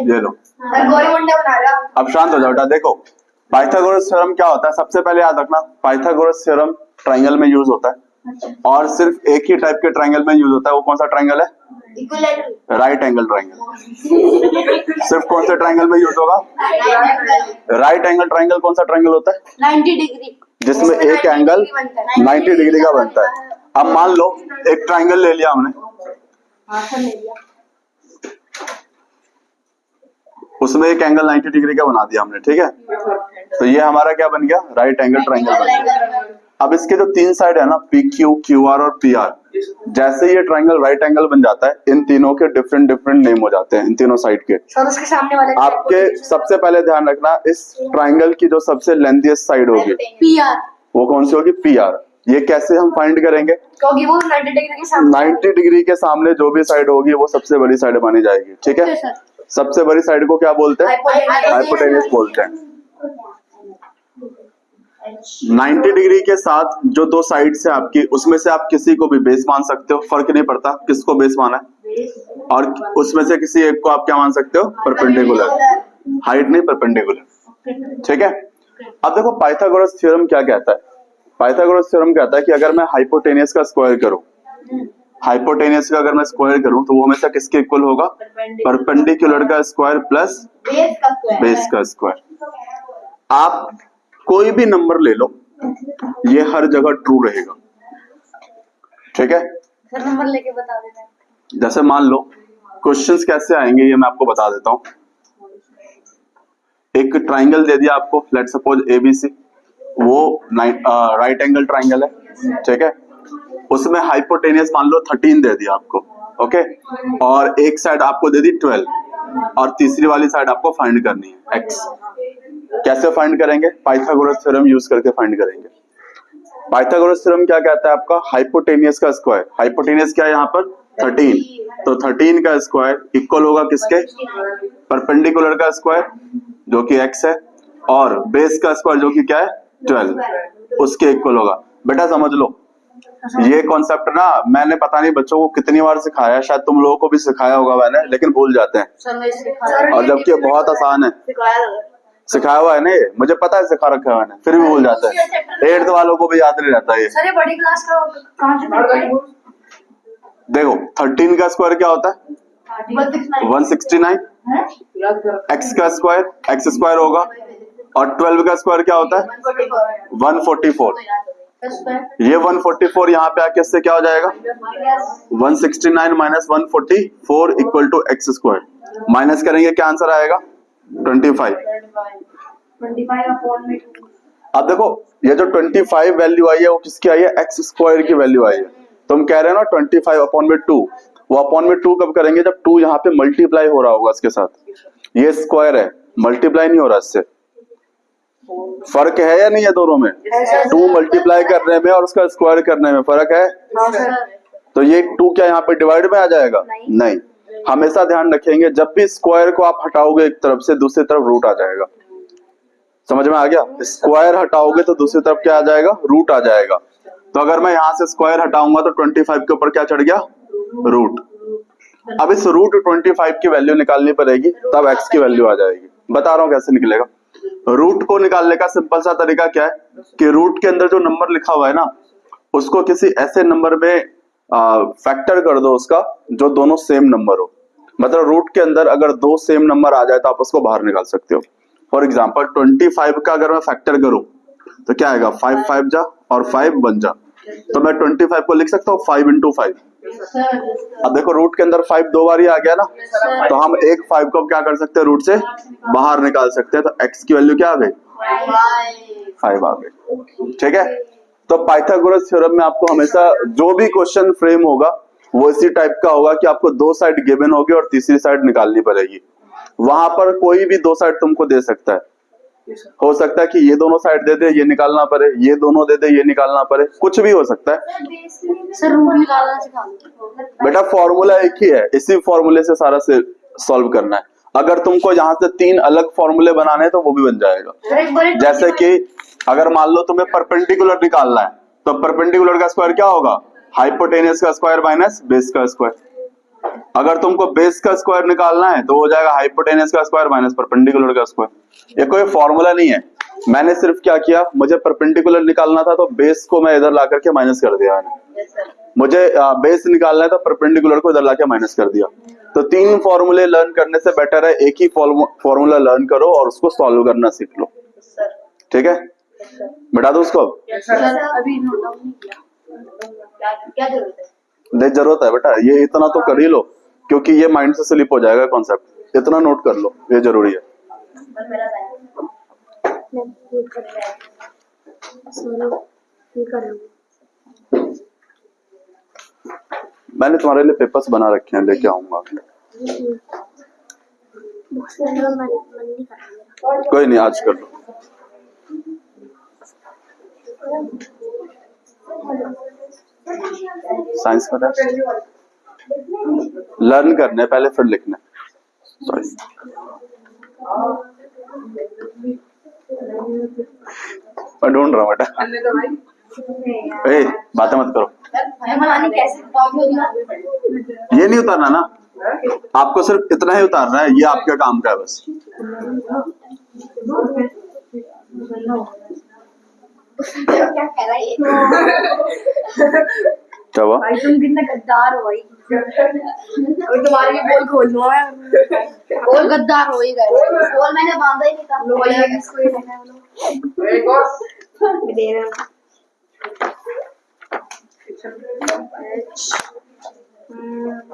ये लो, अब शांत हो जाओ बेटा। देखो पाइथागोरस थ्योरम क्या होता है, सबसे पहले याद रखना पाइथागोरस थ्योरम ट्राइंगल में यूज होता है और सिर्फ एक ही टाइप के ट्राइंगल में यूज होता है। वो कौन सा ट्राइंगल है? Right angle triangle. सिर्फ कौन से ट्राइंगल में यूज होगा? Right angle triangle. कौन सा ट्राइंगल होता है? 90 डिग्री, जिसमें एक एंगल 90 डिग्री का बनता है। अब मान लो एक ट्राइंगल ले लिया हमने, उसमें एक एंगल 90 डिग्री का बना दिया हमने, ठीक है? तो ये हमारा क्या बन गया? राइट एंगल ट्राइंगल बन गया। अब इसके जो तीन साइड है ना, पी क्यू, क्यू आर और पी आर, जैसे ये ट्राइंगल राइट एंगल बन जाता है, इन तीनों के डिफरेंट डिफरेंट नेम हो जाते हैं, इन तीनों साइड के। सर उसके सामने वाले आपके सबसे पहले ध्यान रखना, इस ट्राइंगल की जो सबसे लेंथीएस्ट साइड होगी पी आर, वो कौन सी होगी? P R. ये कैसे हम फाइंड करेंगे? क्योंकि वो 90 डिग्री के सामने, 90 डिग्री के सामने जो भी साइड होगी वो सबसे बड़ी साइड मानी जाएगी, ठीक है? सबसे बड़ी साइड को क्या बोलते हैं? हाइपोटेन्यूज बोलते हैं। 90 डिग्री के साथ जो दो साइड है आपकी, उसमें से आप किसी को भी बेस मान सकते हो, फर्क नहीं पड़ता किसको बेस माना है। और उसमें से किसी एक को आप क्या मान सकते हो? परपेंडिकुलर। हाइट नहीं, परपेंडिकुलर, ठीक है? अब देखो पाइथागोरस थ्योरम क्या कहता है। पाइथागोरस थ्योरम कहता है कि अगर मैं हाइपोटेनियस का स्क्वायर करूं, हाइपोटेनियस का अगर मैं स्क्वायर करूं तो वो हमेशा किसके इक्वल होगा? परपेंडिकुलर का स्क्वायर प्लस बेस का स्क्वायर। आप कोई भी नंबर ले लो, ये हर जगह ट्रू रहेगा, ठीक है? सर नंबर लेके बता देना। जैसे मान लो क्वेश्चंस कैसे आएंगे ये मैं आपको बता देता हूं। एक ट्राइंगल दे दिया आपको, लेट्स सपोज एबीसी, वो राइट एंगल ट्राइंगल है, ठीक है? उसमें हाइपोटेनियस मान लो 13 दे दिया आपको, ओके? और एक साइड आपको दे दी 12 और तीसरी वाली साइड आपको फाइंड करनी है एक्स। कैसे फाइंड करेंगे? पाइथागोरस थ्योरम यूज करके फाइंड करेंगे। पाइथागोरस थ्योरम क्या कहता है आपका? हाइपोटेनियस का स्क्वायर, हाइपोटेनियस क्या है यहाँ पर? 13, तो 13 का स्क्वायर इक्वल होगा किसके? परपेंडिकुलर का स्क्वायर जो कि x है, और बेस का स्क्वायर जो कि क्या है? 12, उसके इक्वल होगा। बेटा समझ लो ये कॉन्सेप्ट ना मैंने पता नहीं बच्चों को कितनी बार सिखाया, शायद तुम लोगों को भी सिखाया होगा मैंने, लेकिन भूल जाते हैं। और जबकि बहुत आसान है, सिखाया हुआ है ना ये, मुझे पता है सिखा रखा है मैंने, फिर भी भूल जाता है। 8th वालों को भी याद नहीं रहता ये। सर ये बड़ी क्लास का कहां से? देखो 13 का स्क्वायर क्या होता है? 169। एक्स का स्क्वायर एक्स स्क्वायर होगा, और 12 का स्क्वायर क्या होता है? 144। ये 144 यहाँ पे आके इससे क्या हो जाएगा? 169 minus 144 equal to X square. Minus करेंगे क्या आंसर आएगा? 25। अब देखो ये जो 25 वैल्यू आई है वो किसकी आई है? एक्स स्क्वायर की वैल्यू आई है। तुम कह रहे हो ना 25 अपॉन में 2, वो अपॉन में 2 कब करेंगे? जब 2 यहाँ पे मल्टीप्लाई हो रहा होगा इसके साथ। ये स्क्वायर है, मल्टीप्लाई नहीं हो रहा इससे। फर्क है या नहीं है दोनों में? 2 मल्टीप्लाई करने में और उसका स्क्वायर करने में फर्क है। तो ये 2 क्या यहाँ पे डिवाइड में आ जाएगा? नहीं। हमेशा ध्यान रखेंगे जब भी स्क्वायर को आप हटाओगे एक तरफ से, दूसरी तरफ रूट आ जाएगा। समझ में आ गया? स्क्वायर हटाओगे तो दूसरी तरफ क्या आ जाएगा? रूट आ जाएगा। तो अगर मैं यहाँ से स्क्वायर हटाऊंगा तो 25 के ऊपर क्या चढ़ गया? रूट। अब इस रूट 25 की वैल्यू निकालनी पड़ेगी, तब एक्स की वैल्यू आ जाएगी। बता रहा हूं कैसे निकलेगा। रूट को निकालने का सिंपल सा तरीका क्या है कि रूट के अंदर जो नंबर लिखा हुआ है ना, उसको किसी ऐसे नंबर में फैक्टर कर दो उसका जो दोनों सेम नंबर हो। मतलब रूट के अंदर अगर 2 सेम नंबर आ जाए तो आप उसको बाहर निकाल सकते हो। फॉर एग्जाम्पल 25 का अगर मैं फैक्टर करूं तो क्या आएगा? 5 5 जा और 5 1 जा, तो मैं 25 को लिख सकता हूँ 5 into 5। अब देखो रूट के अंदर 5 2 बार ही आ गया ना, तो हम एक 5 को क्या कर सकते हैं? रूट से बाहर निकाल सकते हैं। तो x की वैल्यू क्या आ गई? 5 आ गई, ठीक है? तो पाइथागोरस थ्योरम में आपको हमेशा जो भी क्वेश्चन फ्रेम होगा वो इसी टाइप का होगा कि आपको 2 साइड गिवन होगी और तीसरी साइड निकालनी पड़ेगी। वहां पर कोई भी 2 साइड तुमको दे सकता है। हो सकता है कि ये दोनों साइड दे दे, ये निकालना पड़े, ये दोनों दे दे, ये निकालना पड़े, कुछ भी हो सकता है। सर रूट निकालना सिखा दो। बेटा फॉर्मूला एक ही है, इसी फॉर्मूले से सारा से सॉल्व करना है। अगर तुमको यहाँ से 3 अलग फॉर्मूले बनाने हैं तो वो भी बन जाएगा। जैसे कि अगर मान लो तुम्हें परपेंडिकुलर निकालना है, तो परपेंडिकुलर का स्क्वायर क्या होगा? हाइपोटेनियस का स्क्वायर माइनस बेस का स्क्वायर। अगर तुमको बेस का स्क्वायर निकालना है तो हो जाएगा हाइपोटेनस का स्क्वायर माइनस परपेंडिकुलर का स्क्वायर। ये कोई फॉर्मूला नहीं है, मैंने सिर्फ क्या किया, मुझे परपेंडिकुलर निकालना था तो बेस को मैं इधर ला करके माइनस कर दिया मैंने। मुझे बेस निकालना है तो परपेंडिकुलर को इधर लाके माइनस कर दिया। तो 3 फॉर्मूले लर्न करने से बेटर है एक ही फॉर्मूला लर्न करो और उसको सॉल्व करना सीख लो। ठीक है, मिटा दो उसको। सर अभी नोट डाउन नहीं किया, क्या जरूरत है? नहीं जरूरत है बेटा, ये इतना तो कर ही लो क्योंकि ये माइंड से स्लिप हो जाएगा कॉन्सेप्ट। इतना नोट कर लो, ये जरूरी है। मैंने तुम्हारे लिए पेपर्स बना रखे हैं, लेके आऊंगा। कोई नहीं, आज कर लो। साइंस का लर्न करने पहले फिर लिखना। सॉरी, मैं ढूंढ रहा हूँ बेटा। ए, बातें मत करो। ये नहीं उतारना ना, आपको सिर्फ इतना ही उतारना है, ये आपका काम का है बस। क्या कह रहा है? क्या हुआ? भाई तुम कितने गद्दार हो भाई। अभी तुम्हारे लिए बोल खोल दूंगा मैं। बोल गद्दार हो ही गए। बोल मैंने बांधा ही नहीं था। बोल है किसको ही लेना है बोलो। एक और दे रहा हूं।